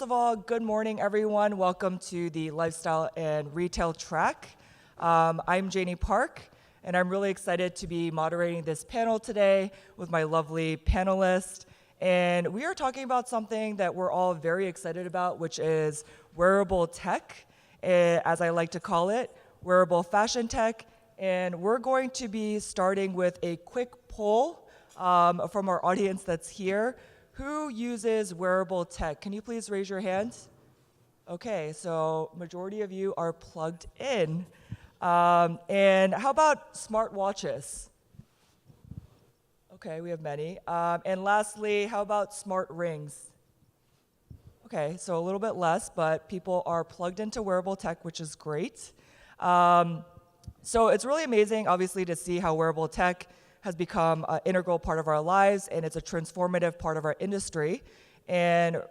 first of all, good morning, everyone. Welcome to the Lifestyle and Retail track. I'm Janey Park, and I'm really excited to be moderating this panel today with my lovely panelists. And we are talking about something that we're all very excited about, which is wearable tech, as I like to call it, wearable fashion tech. And we're going to be starting with a quick poll from our audience that's here. Who uses wearable tech? Can you please raise your hands? Okay, so majority of you are plugged in. And how about smartwatches? Okay, we have many. And lastly, how about smart rings? Okay, so a little bit less, but people are plugged into wearable tech, which is great. So it's really amazing, obviously, to see how wearable tech has become an integral part of our lives, and it's a transformative part of our industry. And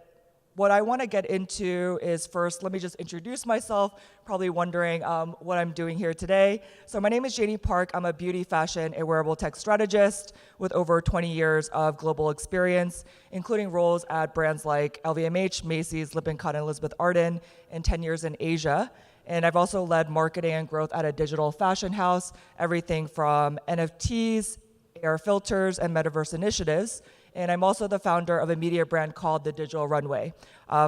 what I want to get into is first, let me just introduce myself, probably wondering what I'm doing here today. So my name is Janey Park. I'm a beauty, fashion, and wearable tech strategist with over 20 years of global experience, including roles at brands like LVMH, Macy's, Lippincott, and Elizabeth Arden, and 10 years in Asia. And I've also led marketing and growth at a digital fashion house, everything from NFTs, AR filters, and metaverse initiatives. And I'm also the founder of a media brand called the Digital Runway,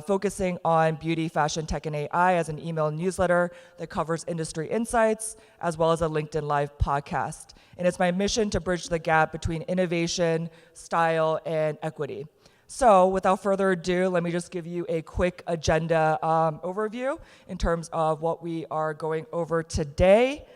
focusing on beauty, fashion, tech, and AI as an email newsletter that covers industry insights, as well as a LinkedIn Live podcast. And it's my mission to bridge the gap between innovation, style, and equity. So without further ado, let me just give you a quick agenda overview in terms of what we are going over today.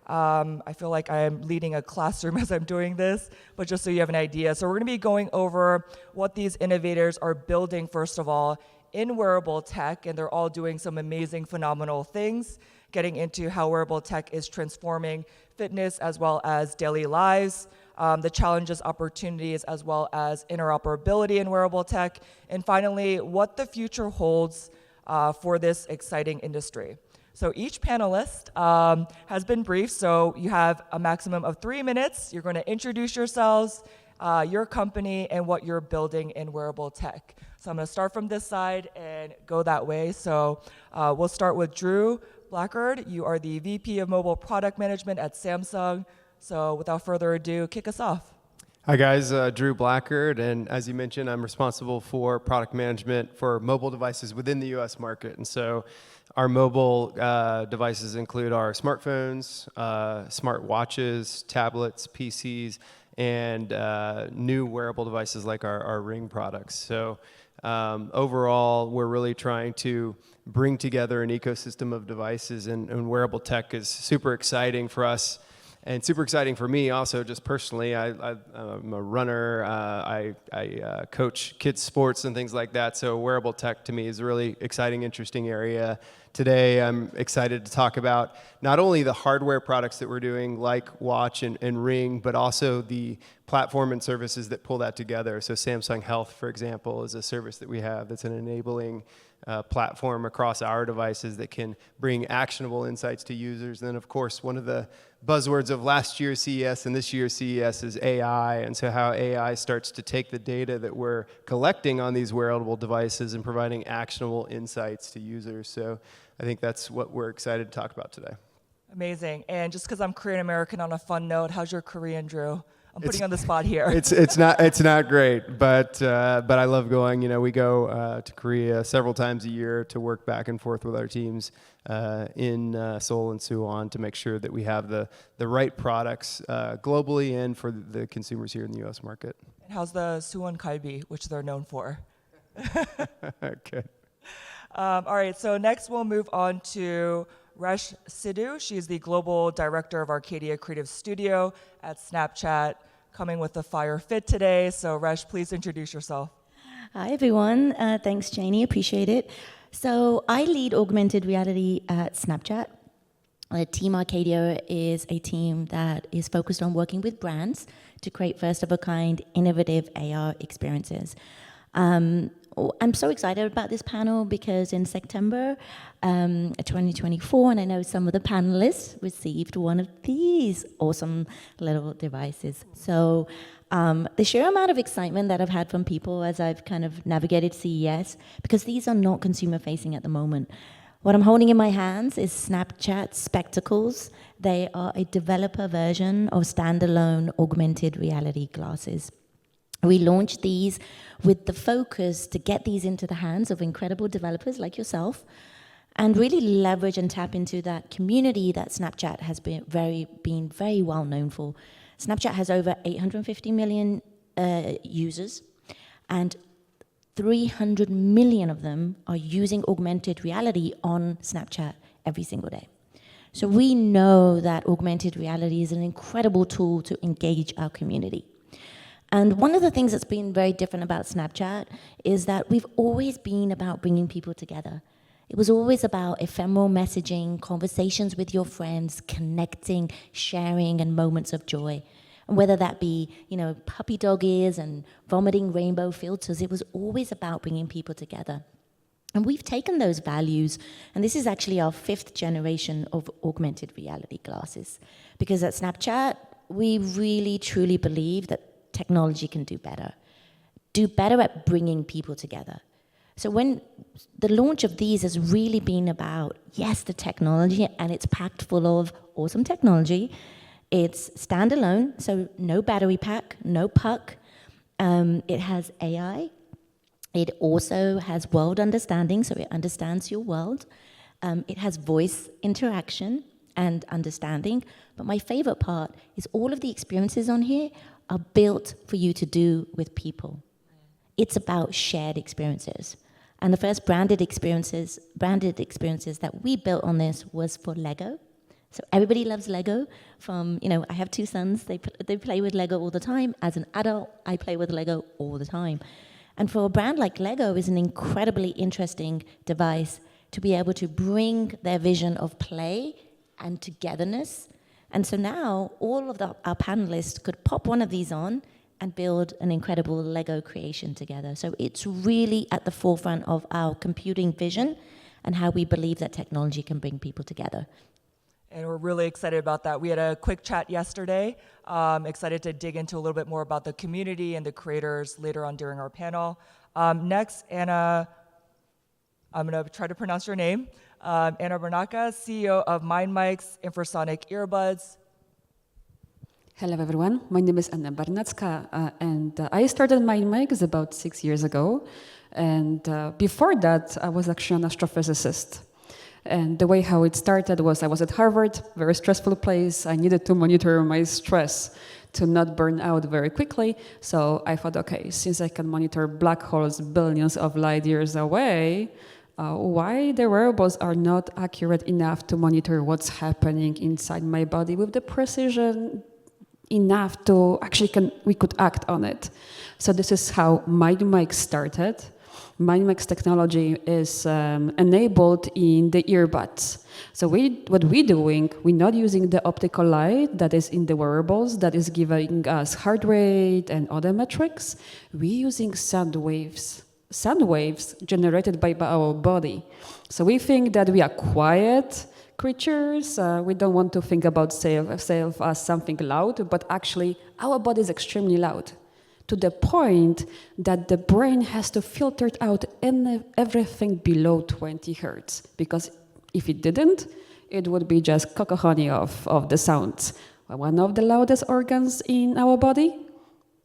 I feel like I am leading a classroom as I'm doing this, but just so you have an idea. So we're going to be going over what these innovators are building, first of all, in wearable tech, and they're all doing some amazing, phenomenal things, getting into how wearable tech is transforming fitness as well as daily lives, the challenges, opportunities, as well as interoperability in wearable tech, and finally, what the future holds for this exciting industry. So each panelist has been briefed, so you have a maximum of 3 minutes. You're going to introduce yourselves, your company, and what you're building in wearable tech. So I'm going to start from this side and go that way. So we'll start with Drew Blackard. You are the VP of Mobile Product Management at Samsung. So without further ado, kick us off. Hi guys, Drew Blackard, and as you mentioned, I'm responsible for product management for mobile devices within the US market. And so our mobile devices include our smartphones, smart watches, tablets, PCs, and new wearable devices like our Ring products. So overall, we're really trying to bring together an ecosystem of devices, and wearable tech is super exciting for us. And super exciting for me also, just personally. I'm a runner, I coach kids sports and things like that, so wearable tech to me is a really exciting, interesting area. Today I'm excited to talk about not only the hardware products that we're doing, like Watch and Ring, but also the platform and services that pull that together. So Samsung Health, for example, is a service that we have that's an enabling platform across our devices that can bring actionable insights to users. And then, of course, one of the buzzwords of last year's CES and this year's CES is AI, and so how AI starts to take the data that we're collecting on these wearable devices and providing actionable insights to users. So I think that's what we're excited to talk about today. Amazing. And just because I'm Korean American, on a fun note, how's your Korean, Drew? I'm putting you on the spot here. It's not great, but I love going. You know, we go to Korea several times a year to work back and forth with our teams in Seoul and Suwon to make sure that we have the right products globally and for the consumers here in the U.S. market. And how's the Suwon kalbi, which they're known for? Okay. All right. So next we'll move on to Resh Sidhu. She's the Global Director of Arcadia Creative Studio at Snapchat, coming with a fire fit today. So Resh, please introduce yourself. Hi everyone, thanks Janey, appreciate it. So I lead augmented reality at Snapchat. Team Arcadia is a team that is focused on working with brands to create first of a kind, innovative AR experiences. I'm so excited about this panel because in September 2024, and I know some of the panelists received one of these awesome little devices. So the sheer amount of excitement that I've had from people as I've kind of navigated CES, because these are not consumer facing at the moment. What I'm holding in my hands is Snapchat Spectacles. They are a developer version of standalone augmented reality glasses. We launched these with the focus to get these into the hands of incredible developers like yourself and really leverage and tap into that community that Snapchat has been very well known for. Snapchat has over 850 million users, and 300 million of them are using augmented reality on Snapchat every single day. So we know that augmented reality is an incredible tool to engage our community. And one of the things that's been very different about Snapchat is that we've always been about bringing people together. It was always about ephemeral messaging, conversations with your friends, connecting, sharing, and moments of joy. And whether that be, puppy dog ears and vomiting rainbow filters, it was always about bringing people together. And we've taken those values, and this is actually our 5th generation of augmented reality glasses. Because at Snapchat, we really, truly believe that technology can do better at bringing people together. So when the launch of these has really been about, yes, the technology, and it's packed full of awesome technology. It's standalone, so no battery pack, no puck. It has AI. It also has world understanding, so it understands your world. It has voice interaction and understanding. But my favorite part is all of the experiences on here are built for you to do with people. It's about shared experiences. And the first branded experiences that we built on this was for Lego. So everybody loves Lego. I have 2 sons, they play with Lego all the time. As an adult, I play with Lego all the time. And for a brand like Lego, is an incredibly interesting device to be able to bring their vision of play and togetherness. And so now all of our panelists could pop one of these on and build an incredible Lego creation together. So it's really at the forefront of our computing vision and how we believe that technology can bring people together. And we're really excited about that. We had a quick chat yesterday. Excited to dig into a little bit more about the community and the creators later on during our panel. Next, Anna, I'm going to try to pronounce your name. Anna Barnacka, CEO of MindMics Infrasonic Earbuds. Hello, everyone. My name is Anna Barnacka, and I started MindMics about 6 years ago. And before that, I was actually an astrophysicist. And the way how it started was I was at Harvard, very stressful place. I needed to monitor my stress to not burn out very quickly. So I thought, okay, since I can monitor black holes billions of light years away, why the wearables are not accurate enough to monitor what's happening inside my body with the precision enough to actually we could act on it. So this is how MindMics started. MindMics technology is enabled in the earbuds. So what we're doing, we're not using the optical light that is in the wearables that is giving us heart rate and other metrics. We're using sound waves generated by our body. So we think that we are quiet creatures. We don't want to think about self as something loud, but actually our body is extremely loud, to the point that the brain has to filter out everything below 20 hertz. Because if it didn't, it would be just cacophony of the sounds. One of the loudest organs in our body,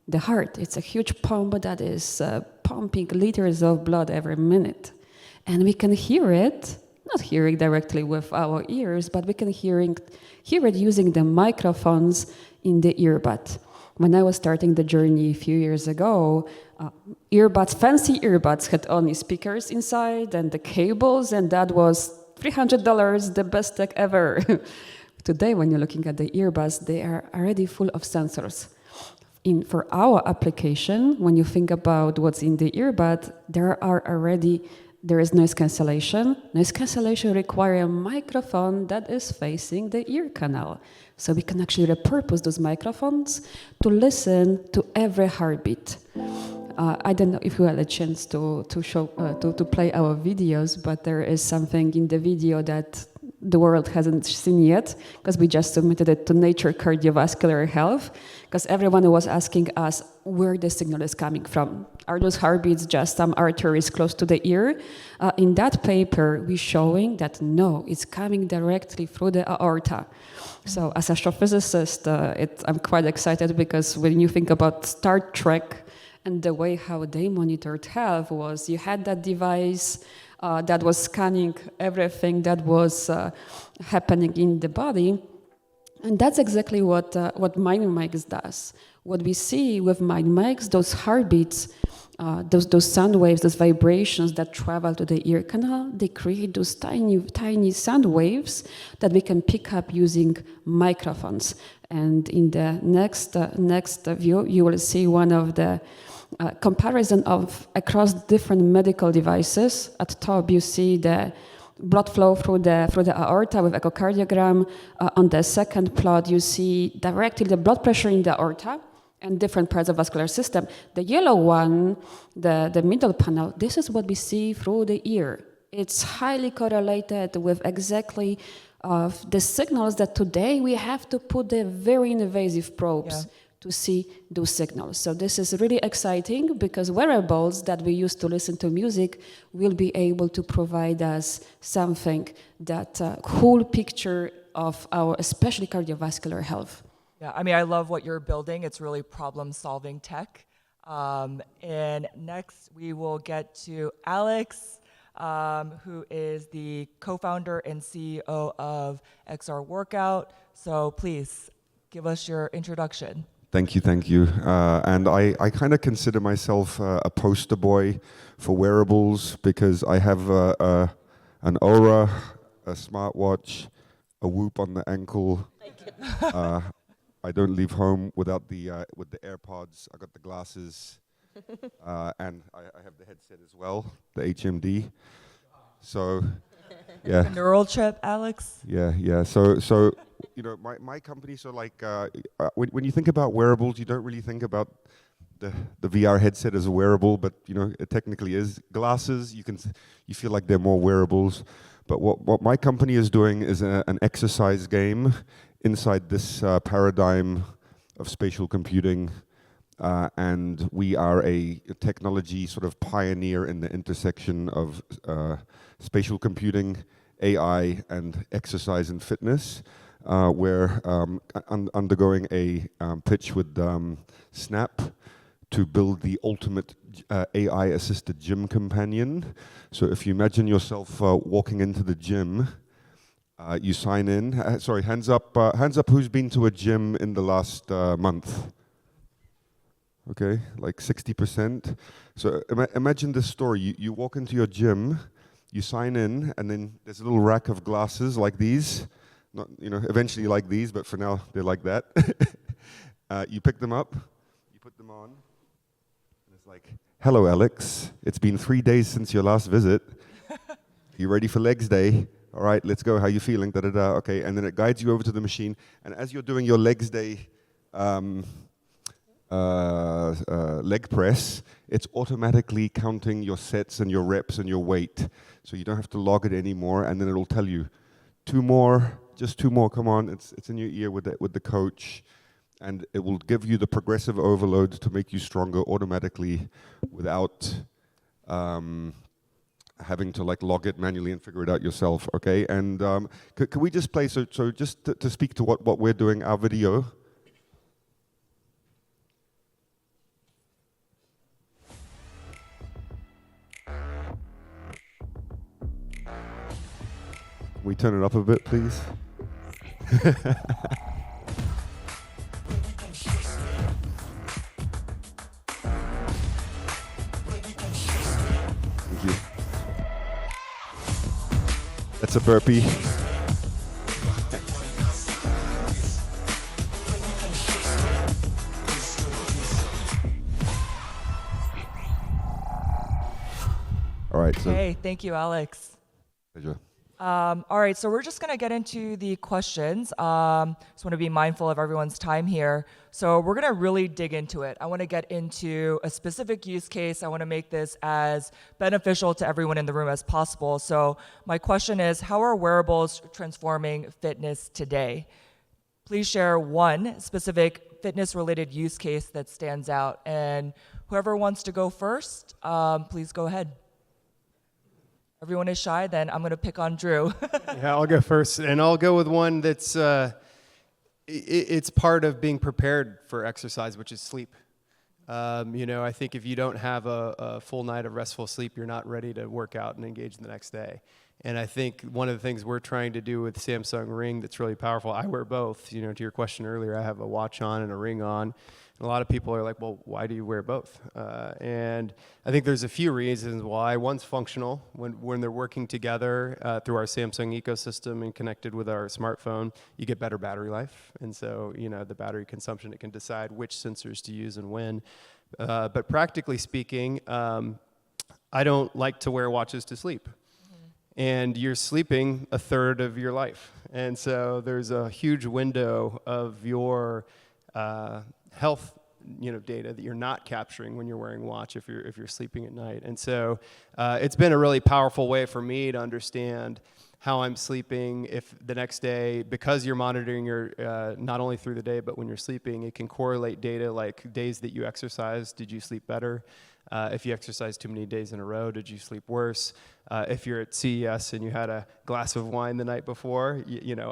the heart. It's a huge pump that is pumping liters of blood every minute. And we can hear it, not hearing directly with our ears, but we can hear it using the microphones in the earbud. When I was starting the journey a few years ago, fancy earbuds had only speakers inside and the cables, and that was $300, the best tech ever. Today, when you're looking at the earbuds, they are already full of sensors. For our application, when you think about what's in the earbud, there is noise cancellation. Noise cancellation requires a microphone that is facing the ear canal. So we can actually repurpose those microphones to listen to every heartbeat. I don't know if you had a chance to show to play our videos, but there is something in the video that the world hasn't seen yet, because we just submitted it to Nature Cardiovascular Health, because everyone was asking us where the signal is coming from. Are those heartbeats just some arteries close to the ear? In that paper, we're showing that no, it's coming directly through the aorta. So as a astrophysicist, I'm quite excited, because when you think about Star Trek and the way how they monitored health was, you had that device that was scanning everything that was happening in the body. And that's exactly what MindMics does. What we see with MindMics, those heartbeats, those sound waves, those vibrations that travel to the ear canal, they create those tiny sound waves that we can pick up using microphones. And in the next view, you will see one of the comparison of across different medical devices. At top, you see the blood flow through the aorta with echocardiogram. On the second plot, you see directly the blood pressure in the aorta and different parts of vascular system. The yellow one, the middle panel, this is what we see through the ear. It's highly correlated with exactly the signals that today we have to put the very invasive probes to see those signals. So this is really exciting, because wearables that we use to listen to music will be able to provide us something that whole picture of our, especially cardiovascular health. Yeah, I mean, I love what you're building. It's really problem-solving tech. And next, we will get to Alex, who is the co-founder and CEO of XRWorkout. So please, give us your introduction. Thank you. And I kind of consider myself a poster boy for wearables, because I have an Aura, a smartwatch, a Whoop on the ankle. I don't leave home without with the AirPods. I got the glasses, and I have the headset as well, the HMD. So, yeah. A neural chip, Alex? Yeah. So you know, my company. So like, when you think about wearables, you don't really think about the VR headset as a wearable, but you know, it technically is. Glasses, you feel like they're more wearables. But what my company is doing is an exercise game inside this paradigm of spatial computing, and we are a technology sort of pioneer in the intersection of spatial computing, AI, and exercise and fitness. We're undergoing a pitch with Snap to build the ultimate AI-assisted gym companion. So if you imagine yourself walking into the gym, you sign in. Hands up who's been to a gym in the last month? Okay, like 60%. So imagine this story. You walk into your gym, you sign in, and then there's a little rack of glasses like these. Not, you know, eventually like these, but for now they're like that. You pick them up, you put them on, and it's like, hello Alex, it's been 3 days since your last visit. You ready for legs day? All right, let's go. How you feeling? Da-da-da. Okay, and then it guides you over to the machine. And as you're doing your legs day leg press, it's automatically counting your sets and your reps and your weight. So you don't have to log it anymore. And then it'll tell you, 2 more, just 2 more. Come on, it's in your ear with the coach, and it will give you the progressive overload to make you stronger automatically without having to like log it manually and figure it out yourself, okay? And can we just play, so just to speak to what we're doing, our video. Can we turn it up a bit, please? Thank you. That's a burpee. All right. Okay, thank you, Alex. Pleasure. All right, so we're just going to get into the questions. Just want to be mindful of everyone's time here. So we're going to really dig into it. I want to get into a specific use case. I want to make this as beneficial to everyone in the room as possible. So my question is, how are wearables transforming fitness today? Please share one specific fitness-related use case that stands out. And whoever wants to go first, please go ahead. Everyone is shy, then I'm going to pick on Drew. Yeah, I'll go first, and I'll go with one that's it's part of being prepared for exercise, which is sleep. I think if you don't have a full night of restful sleep, you're not ready to work out and engage the next day. And I think one of the things we're trying to do with Samsung Ring that's really powerful, I wear both. To your question earlier, I have a watch on and a ring on. And a lot of people are like, well, why do you wear both? And I think there's a few reasons why. One's functional. When they're working together through our Samsung ecosystem and connected with our smartphone, you get better battery life. And so, the battery consumption, it can decide which sensors to use and when. But practically speaking, I don't like to wear watches to sleep. And you're sleeping a third of your life. And so there's a huge window of your health data that you're not capturing when you're wearing a watch if you're sleeping at night. And so it's been a really powerful way for me to understand how I'm sleeping. If the next day, because you're monitoring your not only through the day but when you're sleeping, it can correlate data like days that you exercise, did you sleep better? If you exercise too many days in a row, did you sleep worse? If you're at CES and you had a glass of wine the night before,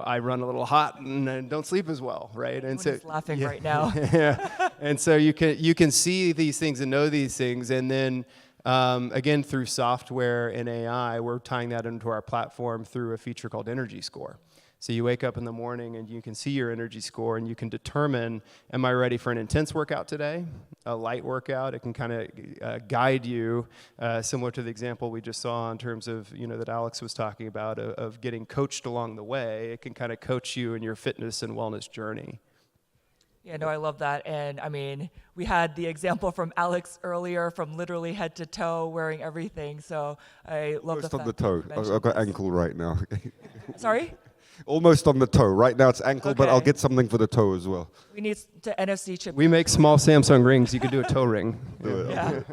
I run a little hot and don't sleep as well, right? And Everyone is laughing right now. Yeah. And so you can see these things and know these things, and then again through software and AI, we're tying that into our platform through a feature called Energy Score. So you wake up in the morning and you can see your energy score and you can determine, am I ready for an intense workout today, a light workout? It can kind of guide you, similar to the example we just saw in terms of, that Alex was talking about, of getting coached along the way. It can kind of coach you in your fitness and wellness journey. Yeah, no, I love that. And I mean, we had the example from Alex earlier from literally head to toe wearing everything. So I love Almost the on fact the that toe. you mentioned I've got this. ankle right now. Sorry? Almost on the toe. Right now it's ankle, but I'll Okay. get something for the toe as well. We need to NFC chip. We make small Samsung rings. You could do a toe ring. Yeah.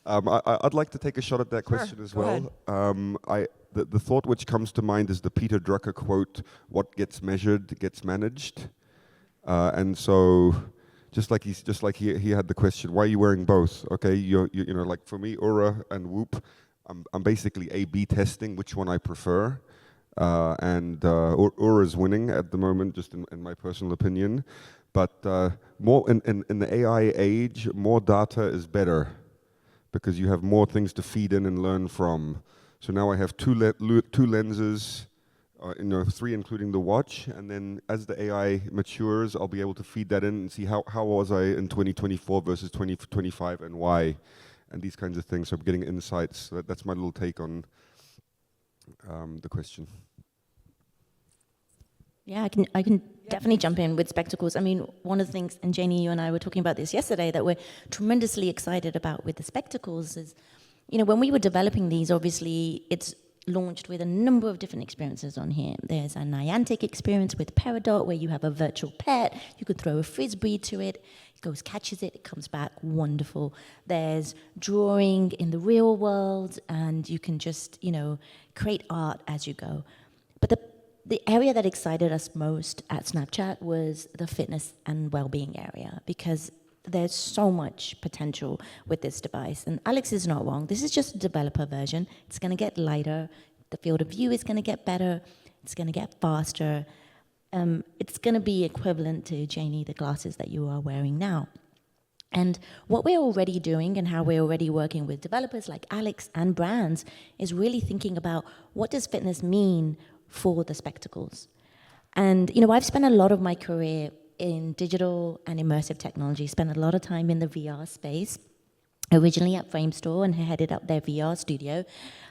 I'd like to take a shot at that Sure, question as go well. The thought which comes to mind is the Peter Drucker quote, "What gets measured gets managed." And so, just like he had the question, why are you wearing both? Okay, like for me, Aura and Whoop, I'm basically A/B testing which one I prefer. And Aura's winning at the moment, just in my personal opinion. But more in the AI age, more data is better because you have more things to feed in and learn from. So now I have two lenses, 3 including the watch, and then as the AI matures, I'll be able to feed that in and see how was I in 2024 versus 2025 and why, and these kinds of things. So I'm getting insights. So that's my little take on the question. Yeah, I can definitely jump in with spectacles. I mean, one of the things, and Janey, you and I were talking about this yesterday, that we're tremendously excited about with the spectacles is, when we were developing these, obviously it's launched with a number of different experiences on here. There's a Niantic experience with Peridot, where you have a virtual pet, you could throw a frisbee to it, it goes, catches it, it comes back, wonderful. There's drawing in the real world, and you can just, create art as you go. But the area that excited us most at Snapchat was the fitness and well-being area, because there's so much potential with this device. And Alex is not wrong. This is just a developer version. It's going to get lighter. The field of view is going to get better. It's going to get faster. It's going to be equivalent to, Janey, the glasses that you are wearing now. And what we're already doing and how we're already working with developers like Alex and brands is really thinking about, what does fitness mean for the spectacles? And, I've spent a lot of my career in digital and immersive technology, spent a lot of time in the VR space, originally at Framestore, and headed up their VR studio,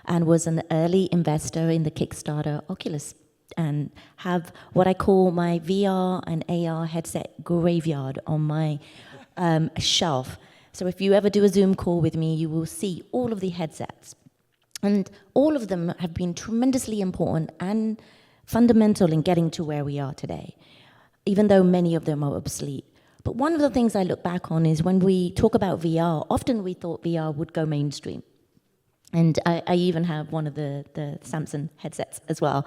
and was an early investor in the Kickstarter Oculus, and have what I call my VR and AR headset graveyard on my shelf. So if you ever do a Zoom call with me, you will see all of the headsets. And all of them have been tremendously important and fundamental in getting to where we are today, even though many of them are obsolete. But one of the things I look back on is when we talk about VR, often we thought VR would go mainstream. And I even have one of the Samsung headsets as well.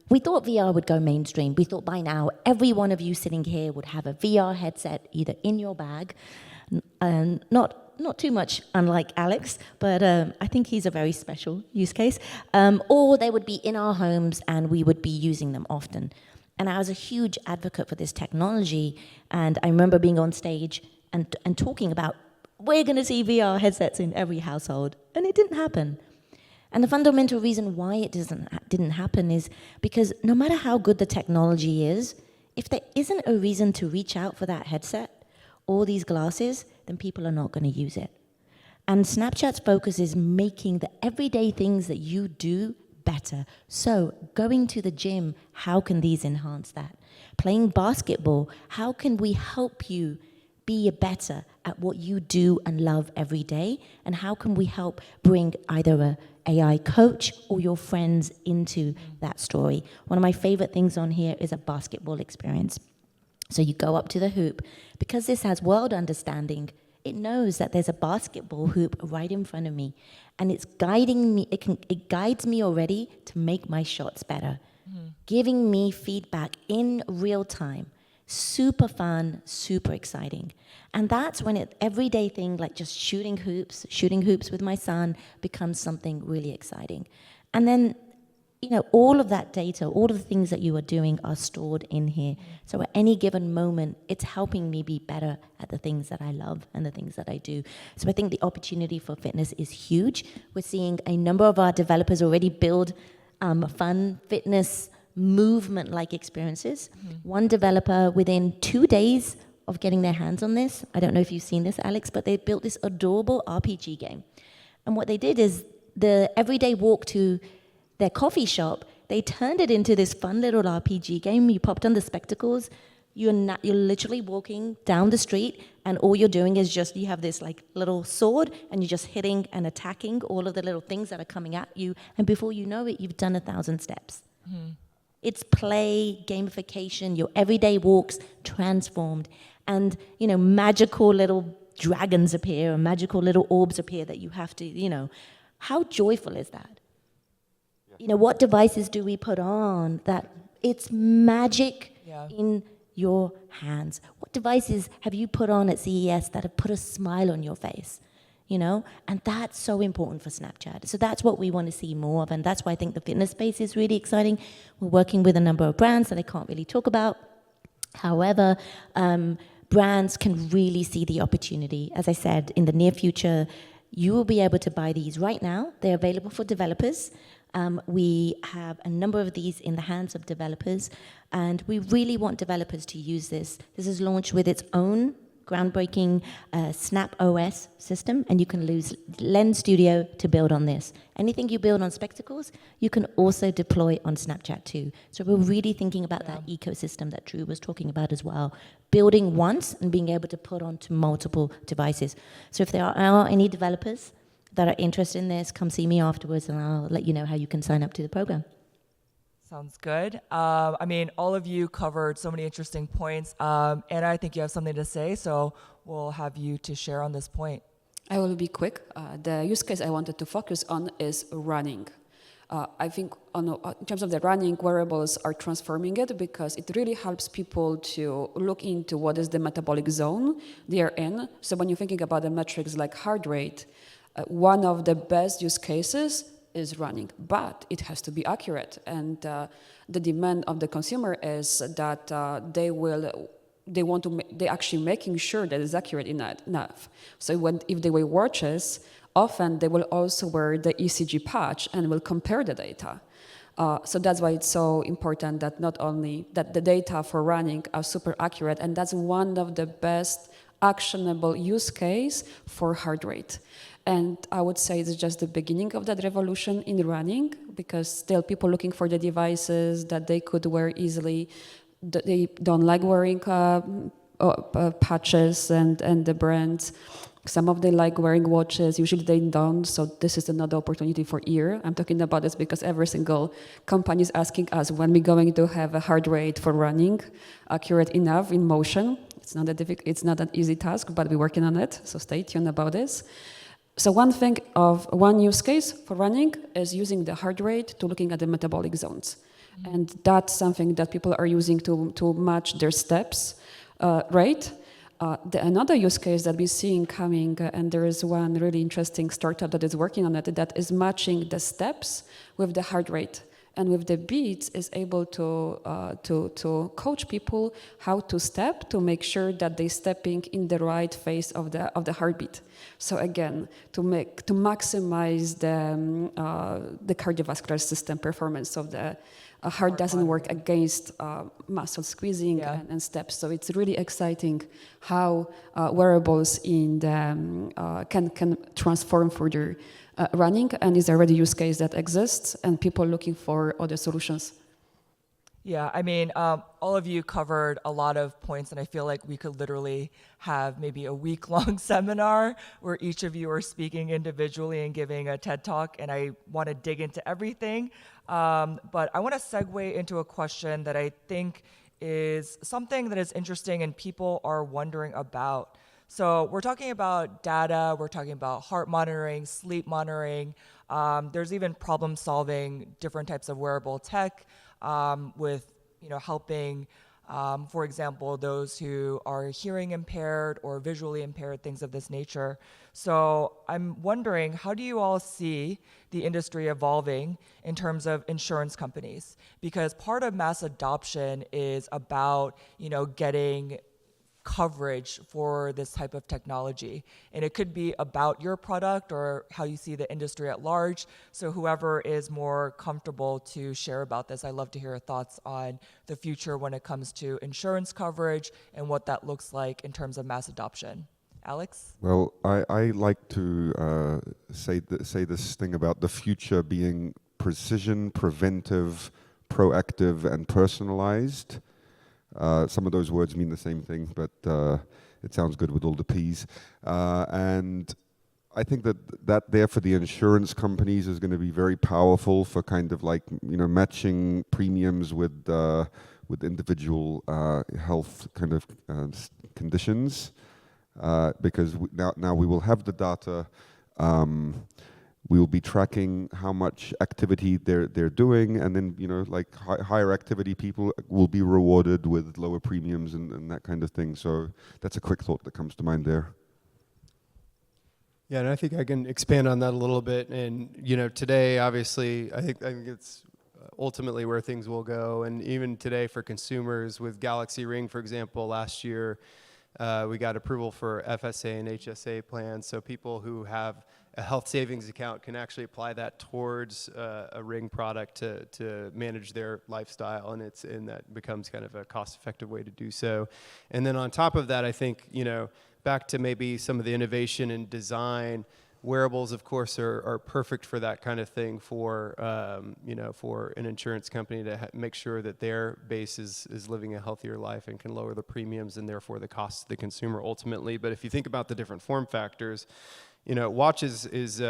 We thought VR would go mainstream. We thought by now every one of you sitting here would have a VR headset either in your bag, and not too much unlike Alex, but I think he's a very special use case, or they would be in our homes and we would be using them often. And I was a huge advocate for this technology, and I remember being on stage and talking about, we're going to see VR headsets in every household, and it didn't happen. And the fundamental reason why it didn't happen is because no matter how good the technology is, if there isn't a reason to reach out for that headset or these glasses, then people are not going to use it. And Snapchat's focus is making the everyday things that you do better. So going to the gym, how can these enhance that? Playing basketball, how can we help you be better at what you do and love every day? And how can we help bring either a AI coach or your friends into that story? One of my favorite things on here is a basketball experience. So you go up to the hoop. Because this has world understanding, it knows that there's a basketball hoop right in front of me, and it's guiding me. It guides me already to make my shots better, giving me feedback in real time. Super fun, super exciting. And that's when an everyday thing like just shooting hoops with my son becomes something really exciting. And then, all of that data, all of the things that you are doing are stored in here. So at any given moment, it's helping me be better at the things that I love and the things that I do. So I think the opportunity for fitness is huge. We're seeing a number of our developers already build fun fitness movement-like experiences. One developer, within 2 days of getting their hands on this, I don't know if you've seen this, Alex, but they built this adorable RPG game. And what they did is the everyday walk to their coffee shop, they turned it into this fun little RPG game. You popped on the spectacles, you're literally walking down the street, and all you're doing is just, you have this like little sword, and you're just hitting and attacking all of the little things that are coming at you, and before you know it, you've done 1,000 steps. It's play, gamification, your everyday walks transformed, and magical little dragons appear, and magical little orbs appear that you have to, how joyful is that? What devices do we put on that it's magic in your hands? What devices have you put on at CES that have put a smile on your face? And that's so important for Snapchat. So that's what we want to see more of, and that's why I think the fitness space is really exciting. We're working with a number of brands that I can't really talk about. However, brands can really see the opportunity. As I said, in the near future, you will be able to buy these right now. They're available for developers. We have a number of these in the hands of developers, and we really want developers to use this. This is launched with its own groundbreaking Snap OS system, and you can use Lens Studio to build on this. Anything you build on spectacles, you can also deploy on Snapchat too. So we're really thinking about that ecosystem that Drew was talking about as well. Building once and being able to put onto multiple devices. So if there are any developers that are interested in this, come see me afterwards, and I'll let you know how you can sign up to the program. Sounds good. All of you covered so many interesting points, and I think you have something to say, so we'll have you to share on this point. I will be quick. The use case I wanted to focus on is running. I think in terms of the running, wearables are transforming it because it really helps people to look into what is the metabolic zone they are in. So when you're thinking about the metrics like heart rate, one of the best use cases is running, but it has to be accurate. And the demand of the consumer is that they're actually making sure that it's accurate enough. So if they wear watches, often they will also wear the ECG patch and will compare the data. So that's why it's so important that not only that the data for running are super accurate, and that's one of the best actionable use case for heart rate. And I would say it's just the beginning of that revolution in running, because still people looking for the devices that they could wear easily. They don't like wearing patches and the brands. Some of them like wearing watches, usually they don't, so this is another opportunity for ear. I'm talking about this because every single company is asking us when we're going to have a heart rate for running, accurate enough in motion. It's not an easy task, but we're working on it, so stay tuned about this. So one use case for running is using the heart rate to looking at the metabolic zones. And that's something that people are using to match their steps rate. Another use case that we're seeing coming, and there is one really interesting startup that is working on it, that is matching the steps with the heart rate. And with the beats is able to coach people how to step to make sure that they're stepping in the right phase of the heartbeat. So again, to maximize the cardiovascular system performance of the heart doesn't work against muscle squeezing and steps. So it's really exciting how wearables can transform further running, and is already a use case that exists, and people looking for other solutions. Yeah, I mean, all of you covered a lot of points, and I feel like we could literally have maybe a week-long seminar where each of you are speaking individually and giving a TED Talk, and I want to dig into everything. But I want to segue into a question that I think is something that is interesting and people are wondering about. So we're talking about data, we're talking about heart monitoring, sleep monitoring. There's even problem solving different types of wearable tech with helping, for example, those who are hearing impaired or visually impaired, things of this nature. So I'm wondering, how do you all see the industry evolving in terms of insurance companies? Because part of mass adoption is about, getting coverage for this type of technology. And it could be about your product or how you see the industry at large. So whoever is more comfortable to share about this, I'd love to hear your thoughts on the future when it comes to insurance coverage and what that looks like in terms of mass adoption. Alex? Well, I like to say this thing about the future being precision, preventive, proactive, and personalized. Some of those words mean the same thing, but it sounds good with all the P's. And I think that there for the insurance companies is going to be very powerful for kind of like matching premiums with individual health kind of conditions, because now we will have the data. We will be tracking how much activity they're doing, and then like higher activity people will be rewarded with lower premiums and that kind of thing. So that's a quick thought that comes to mind there. Yeah, and I think I can expand on that a little bit. And today, obviously, I think it's ultimately where things will go. And even today, for consumers with Galaxy Ring, for example, last year we got approval for FSA and HSA plans, so people who have a health savings account can actually apply that towards a Ring product to manage their lifestyle, and that becomes kind of a cost-effective way to do so. And then on top of that, I think back to maybe some of the innovation and design. Wearables, of course, are perfect for that kind of thing. For for an insurance company to make sure that their base is living a healthier life and can lower the premiums and therefore the cost to the consumer ultimately. But if you think about the different form factors, watches is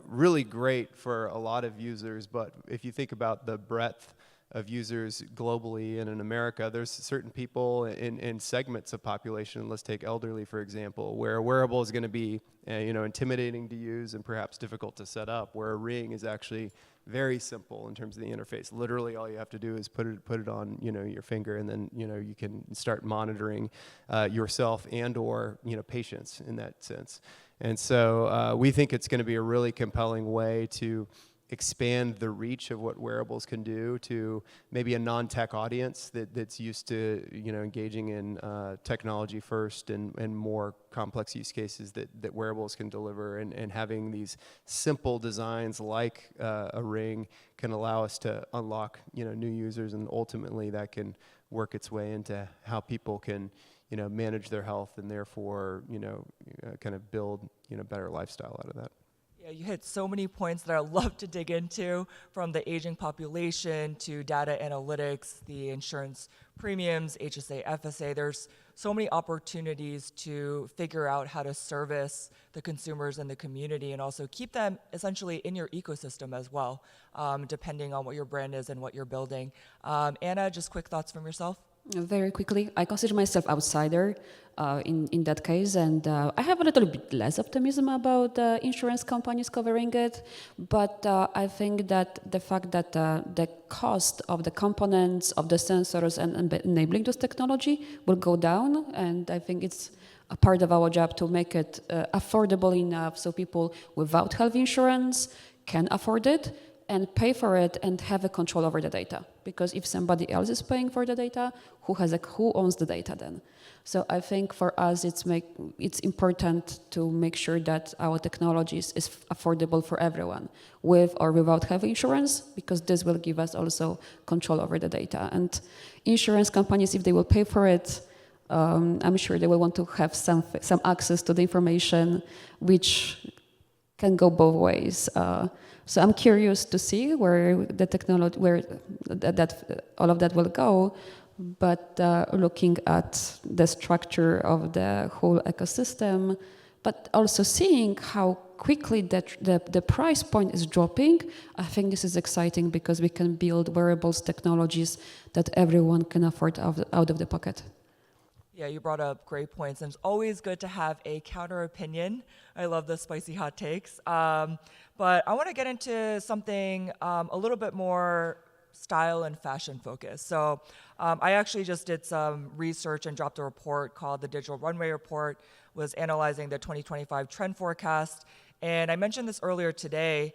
really great for a lot of users. But if you think about the breadth of users globally and in America, there's certain people in segments of population, let's take elderly for example, where a wearable is going to be intimidating to use and perhaps difficult to set up, where a Ring is actually very simple in terms of the interface. Literally all you have to do is put it on your finger, and then you can start monitoring yourself and or patients in that sense. And so we think it's going to be a really compelling way to expand the reach of what wearables can do to maybe a non-tech audience that's used to engaging in technology first and more complex use cases that wearables can deliver, and having these simple designs like a Ring can allow us to unlock new users, and ultimately that can work its way into how people can manage their health and therefore kind of build better lifestyle out of that. Yeah, you hit so many points that I'd love to dig into, from the aging population to data analytics, the insurance premiums, HSA, FSA. There's so many opportunities to figure out how to service the consumers in the community and also keep them essentially in your ecosystem as well, depending on what your brand is and what you're building. Anna, just quick thoughts from yourself? Very quickly, I consider myself outsider in that case, and I have a little bit less optimism about insurance companies covering it, but I think that the fact that the cost of the components, of the sensors and enabling this technology will go down, and I think it's a part of our job to make it affordable enough so people without health insurance can afford it and pay for it and have a control over the data. Because if somebody else is paying for the data, who owns the data then? So I think for us, it's important to make sure that our technology is affordable for everyone, with or without health insurance, because this will give us also control over the data. And insurance companies, if they will pay for it, I'm sure they will want to have some access to the information, which can go both ways. So I'm curious to see where the technology, that all of that will go, but looking at the structure of the whole ecosystem, but also seeing how quickly the price point is dropping, I think this is exciting because we can build wearables technologies that everyone can afford out of the pocket. Yeah, you brought up great points, and it's always good to have a counter opinion. I love the spicy hot takes. But I want to get into something a little bit more style and fashion focused. So I actually just did some research and dropped a report called the Digital Runway Report, was analyzing the 2025 trend forecast. And I mentioned this earlier today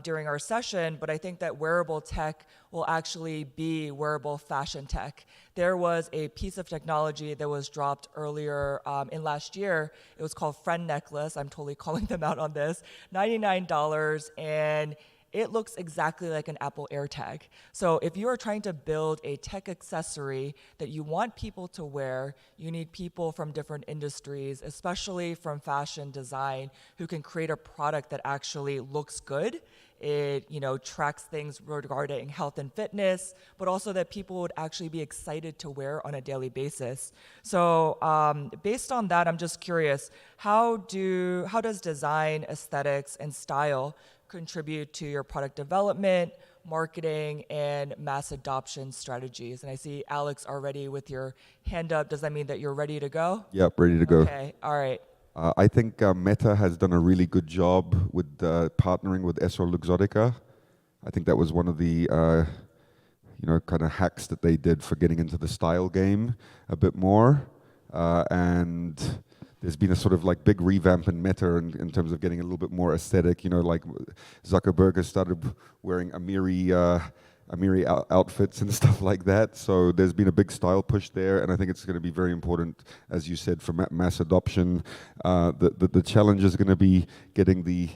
during our session, but I think that wearable tech will actually be wearable fashion tech. There was a piece of technology that was dropped earlier in last year. It was called Friend Necklace. I'm totally calling them out on this. $99, and it looks exactly like an Apple AirTag. So if you are trying to build a tech accessory that you want people to wear, you need people from different industries, especially from fashion design, who can create a product that actually looks good. It, tracks things regarding health and fitness, but also that people would actually be excited to wear on a daily basis. So based on that, I'm just curious, how does design, aesthetics, and style contribute to your product development, marketing, and mass adoption strategies? And I see Alex already with your hand up. Does that mean that you're ready to go? Yep, ready to go. Okay, all right. I think Meta has done a really good job with partnering with XRWorkout. I think that was one of the kind of hacks that they did for getting into the style game a bit more. And there's been a sort of like big revamp in Meta in terms of getting a little bit more aesthetic. Like Zuckerberg has started wearing Amiri outfits and stuff like that. So there's been a big style push there, and I think it's going to be very important, as you said, for mass adoption. The challenge is going to be getting the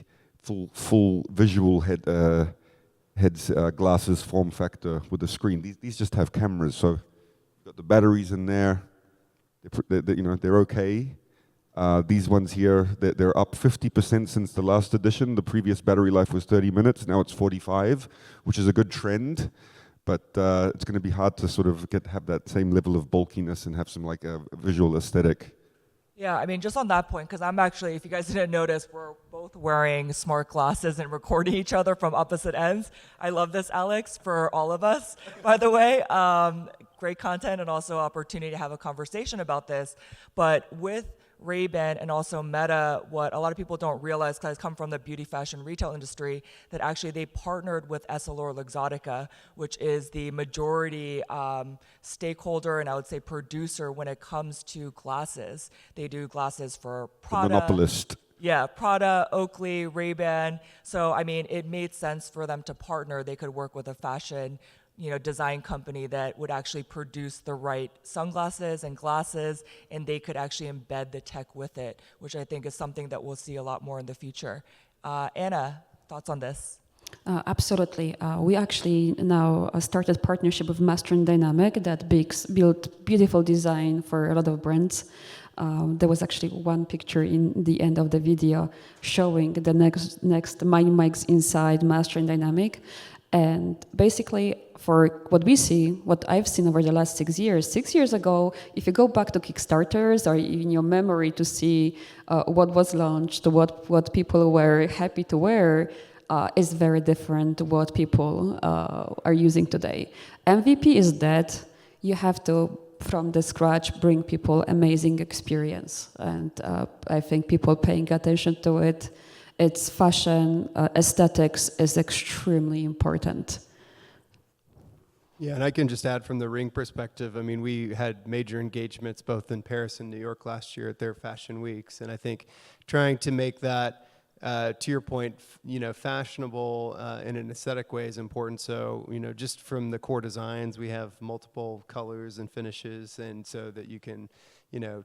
full visual heads glasses form factor with the screen. These just have cameras, so you've got the batteries in there. They're okay. These ones here, they're up 50% since the last edition. The previous battery life was 30 minutes. Now it's 45, which is a good trend. But it's going to be hard to sort of have that same level of bulkiness and have some like a visual aesthetic. Yeah, I mean, just on that point, because I'm actually, if you guys didn't notice, we're both wearing smart glasses and recording each other from opposite ends. I love this, Alex, for all of us, by the way. Great content and also opportunity to have a conversation about this. But with Ray-Ban and also Meta, what a lot of people don't realize, because I come from the beauty fashion retail industry, that actually they partnered with EssilorLuxottica, which is the majority stakeholder and I would say producer when it comes to glasses. They do glasses for Prada. The monopolist. Yeah, Prada, Oakley, Ray-Ban. So, I mean, it made sense for them to partner. They could work with a fashion design company that would actually produce the right sunglasses and glasses, and they could actually embed the tech with it, which I think is something that we'll see a lot more in the future. Anna, thoughts on this? Absolutely. We actually now started partnership with Master and Dynamic that built beautiful design for a lot of brands. There was actually one picture in the end of the video showing the next MindMics inside Master and Dynamic. And basically, for what we see, what I've seen over the last 6 years ago, if you go back to Kickstarters or in your memory to see what was launched, what people were happy to wear, is very different to what people are using today. MVP is that you have to, from the scratch, bring people amazing experience. And I think people paying attention to it, its fashion, aesthetics is extremely important. Yeah, and I can just add from the ring perspective, I mean, we had major engagements both in Paris and New York last year at their fashion weeks, and I think trying to make that, to your point, fashionable in an aesthetic way is important. So, just from the core designs, we have multiple colors and finishes, and so that you can,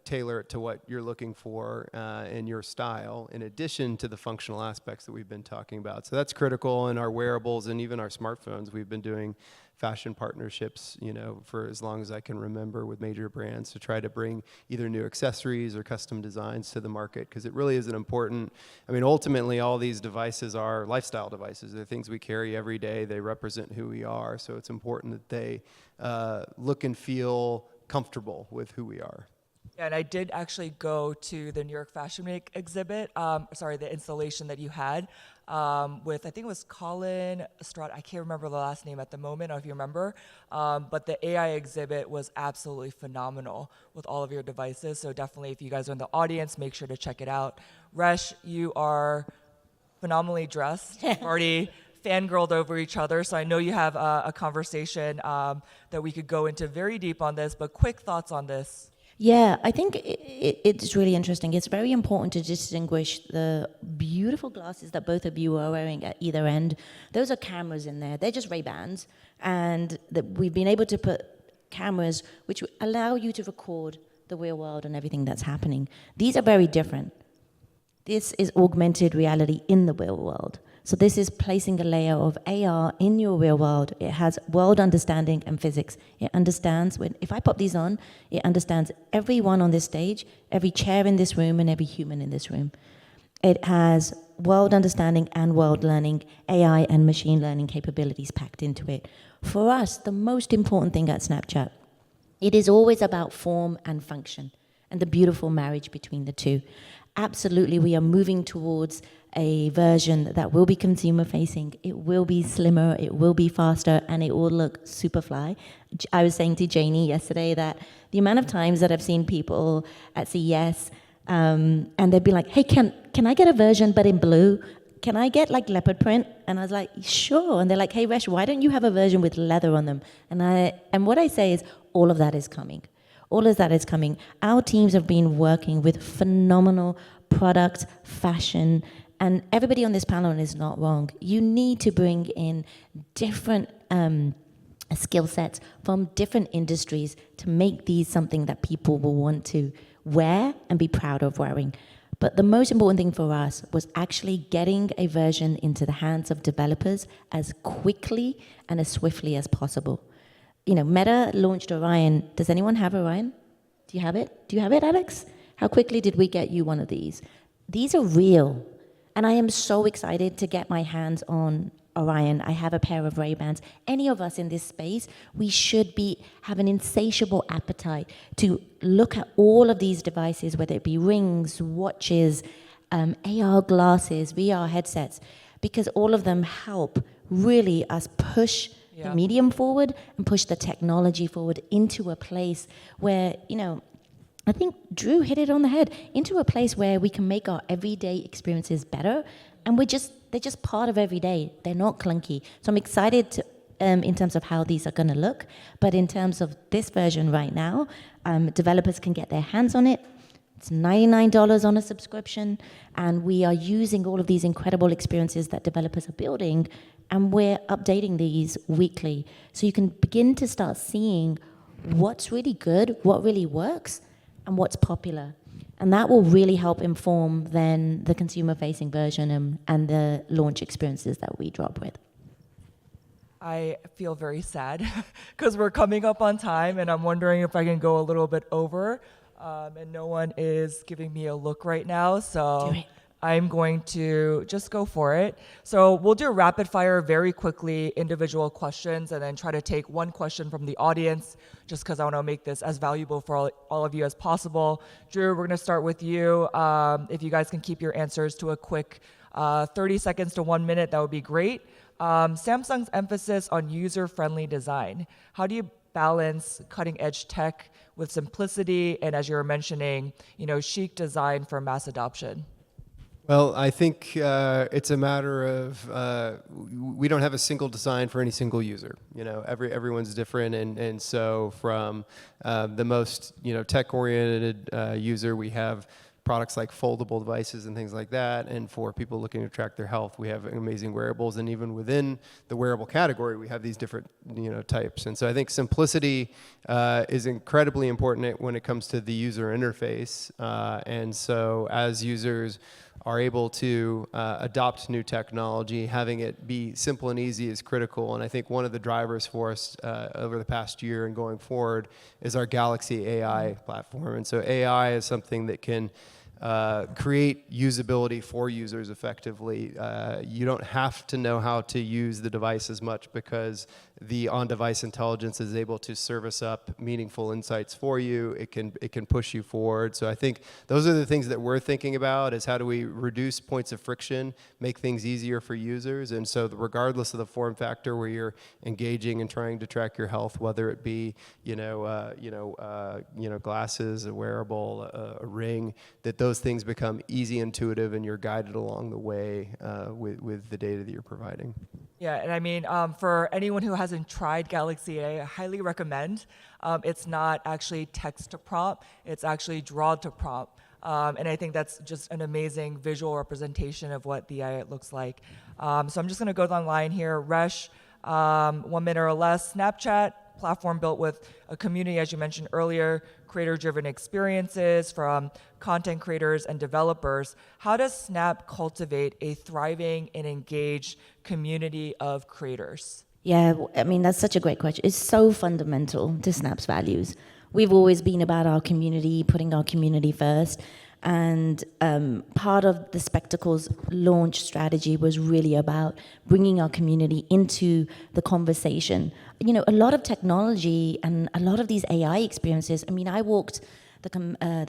tailor it to what you're looking for in your style, in addition to the functional aspects that we've been talking about. So that's critical in our wearables and even our smartphones. We've been doing fashion partnerships, for as long as I can remember with major brands to try to bring either new accessories or custom designs to the market, because it really is an important, ultimately all these devices are lifestyle devices. They're things we carry every day. They represent who we are. So it's important that they look and feel comfortable with who we are. Yeah, and I did actually go to the New York Fashion Week exhibit, the installation that you had with, I think it was Colin Estrada. I can't remember the last name at the moment, if you remember. But the AI exhibit was absolutely phenomenal with all of your devices. So definitely, if you guys are in the audience, make sure to check it out. Resh, you are phenomenally dressed. You've already fangirled over each other, so I know you have a conversation that we could go into very deep on this, but quick thoughts on this. Yeah, I think it's really interesting. It's very important to distinguish the beautiful glasses that both of you are wearing at either end. Those are cameras in there. They're just Ray-Bans. And we've been able to put cameras which allow you to record the real world and everything that's happening. These are very different. This is augmented reality in the real world. So this is placing a layer of AR in your real world. It has world understanding and physics. It understands if I pop these on, it understands everyone on this stage, every chair in this room, and every human in this room. It has world understanding and world learning, AI and machine learning capabilities packed into it. For us, the most important thing at Snapchat, it is always about form and function and the beautiful marriage between the two. Absolutely, we are moving towards a version that will be consumer facing. It will be slimmer, it will be faster, and it will look super fly. I was saying to Janey yesterday that the amount of times that I've seen people at CES and they'd be like, hey, can I get a version but in blue? Can I get like leopard print? And I was like, sure. And they're like, hey, Resh, why don't you have a version with leather on them? And what I say is all of that is coming. All of that is coming. Our teams have been working with phenomenal product, fashion, and everybody on this panel is not wrong. You need to bring in different skill sets from different industries to make these something that people will want to wear and be proud of wearing. But the most important thing for us was actually getting a version into the hands of developers as quickly and as swiftly as possible. Meta launched Orion. Does anyone have Orion? Do you have it? Do you have it, Alex? How quickly did we get you one of these? These are real. And I am so excited to get my hands on Orion. I have a pair of Ray-Bans. Any of us in this space, we should have an insatiable appetite to look at all of these devices, whether it be rings, watches, AR glasses, VR headsets, because all of them help really us push the medium forward and push the technology forward into a place where, I think Drew hit it on the head, into a place where we can make our everyday experiences better, and they're just part of every day. They're not clunky. So I'm excited to, in terms of how these are going to look, but in terms of this version right now, developers can get their hands on it. It's $99 on a subscription, and we are using all of these incredible experiences that developers are building, and we're updating these weekly. So you can begin to start seeing what's really good, what really works, and what's popular. And that will really help inform then the consumer-facing version and the launch experiences that we drop with. I feel very sad because we're coming up on time, and I'm wondering if I can go a little bit over. and no one is giving me a look right now, so Do it. I'm going to just go for it. So we'll do rapid fire very quickly, individual questions, and then try to take one question from the audience, just because I want to make this as valuable for all of you as possible. Drew, we're going to start with you. If you guys can keep your answers to a quick 30 seconds to 1 minute, that would be great. Samsung's emphasis on user-friendly design. How do you balance cutting-edge tech with simplicity and, as you were mentioning, chic design for mass adoption? Well, I think it's a matter of we don't have a single design for any single user. Everyone's different, and so from the most tech-oriented user, we have products like foldable devices and things like that, and for people looking to track their health, we have amazing wearables, and even within the wearable category, we have these different types. And so I think simplicity is incredibly important when it comes to the user interface, and so as users are able to adopt new technology, having it be simple and easy is critical. And I think one of the drivers for us over the past year and going forward is our Galaxy AI platform. And so AI is something that can create usability for users effectively. You don't have to know how to use the device as much because the on-device intelligence is able to service up meaningful insights for you. It can push you forward. So I think those are the things that we're thinking about, is how do we reduce points of friction, make things easier for users. And so regardless of the form factor where you're engaging and trying to track your health, whether it be glasses, a wearable, a ring, that those things become easy, intuitive, and you're guided along the way with the data that you're providing. Yeah, and I mean, for anyone who hasn't tried Galaxy AI, I highly recommend. It's not actually text to prompt, it's actually draw to prompt. And I think that's just an amazing visual representation of what the AI looks like. So I'm just gonna go down the line here. Resh, 1 minute or less. Snapchat, platform built with a community, as you mentioned earlier, creator-driven experiences from content creators and developers. How does Snap cultivate a thriving and engaged community of creators? Yeah, I mean, that's such a great question. It's so fundamental to Snap's values. We've always been about our community, putting our community first. And part of the Spectacles launch strategy was really about bringing our community into the conversation. A lot of technology and a lot of these AI experiences, I mean, I walked the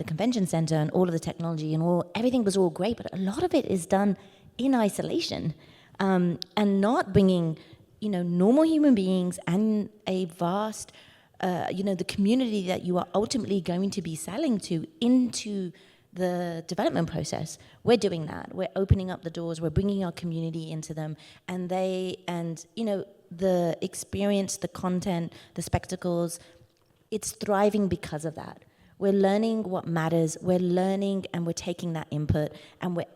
convention center and all of the technology and everything was all great, but a lot of it is done in isolation and not bringing, normal human beings and a vast, the community that you are ultimately going to be selling to into the development process. We're doing that. We're opening up the doors. We're bringing our community into them, and the experience, the content, the spectacles, it's thriving because of that. We're learning what matters. We're learning and we're taking that input, and we're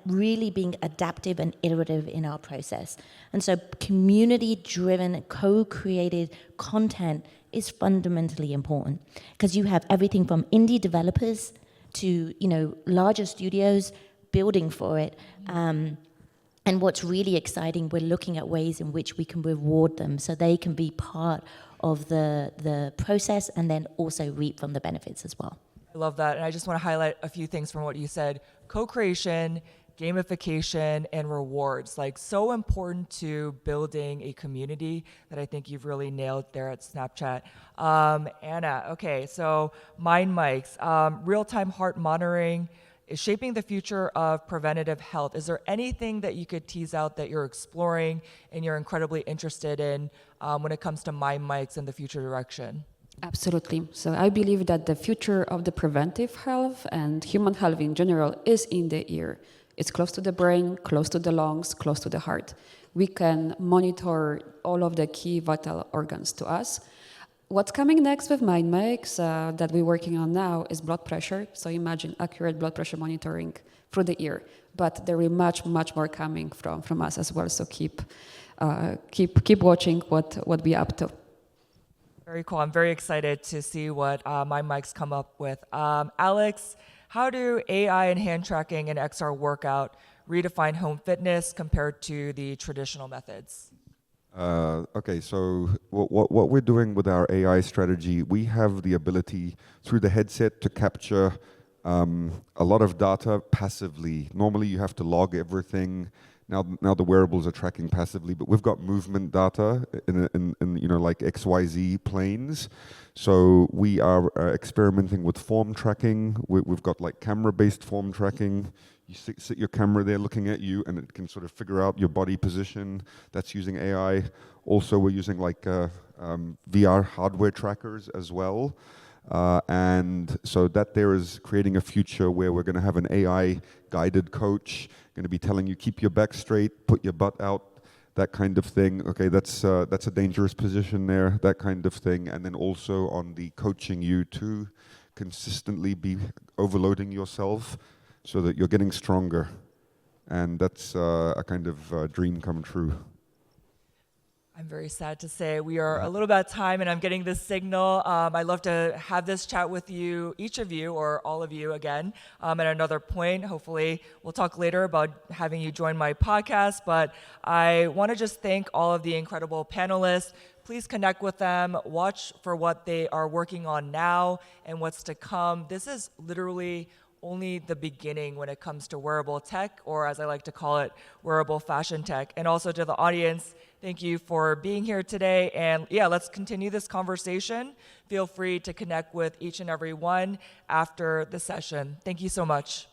really being adaptive and iterative in our process. And so community-driven, co-created content is fundamentally important, because you have everything from indie developers to larger studios building for it. And what's really exciting, we're looking at ways in which we can reward them so they can be part of the process and then also reap from the benefits as well. I love that. And I just want to highlight a few things from what you said. Co-creation, gamification, and rewards, so important to building a community that I think you've really nailed there at Snapchat. Anna, okay, so MindMics, real-time heart monitoring is shaping the future of preventative health. Is there anything that you could tease out that you're exploring and you're incredibly interested in when it comes to MindMics and the future direction? Absolutely. So I believe that the future of the preventive health and human health in general is in the ear. It's close to the brain, close to the lungs, close to the heart. We can monitor all of the key vital organs to us. What's coming next with MindMics that we're working on now is blood pressure. So imagine accurate blood pressure monitoring through the ear. But there is much, much more coming from us as well. So keep watching what we're up to. Very cool. I'm very excited to see what MindMics come up with. Alex, how do AI and hand tracking and XRWorkout redefine home fitness compared to the traditional methods? Okay, so what we're doing with our AI strategy, we have the ability through the headset to capture a lot of data passively. Normally you have to log everything. Now the wearables are tracking passively, but we've got movement data in you know, like XYZ planes. So we are experimenting with form tracking. We've got like camera-based form tracking. You sit your camera there looking at you, and it can sort of figure out your body position. That's using AI. Also, we're using like VR hardware trackers as well. And so that there is creating a future where we're going to have an AI guided coach, going to be telling you keep your back straight, put your butt out, that kind of thing. Okay, that's a dangerous position there, that kind of thing. And then also on the coaching you to consistently be overloading yourself so that you're getting stronger. And that's a kind of dream come true. I'm very sad to say we are a little bit out of time, and I'm getting this signal. I'd love to have this chat with you, each of you, or all of you again, at another point. Hopefully, we'll talk later about having you join my podcast, but I want to just thank all of the incredible panelists. Please connect with them, watch for what they are working on now and what's to come. This is literally only the beginning when it comes to wearable tech, or as I like to call it, wearable fashion tech. And also to the audience, thank you for being here today. And yeah, let's continue this conversation. Feel free to connect with each and every one after the session. Thank you so much.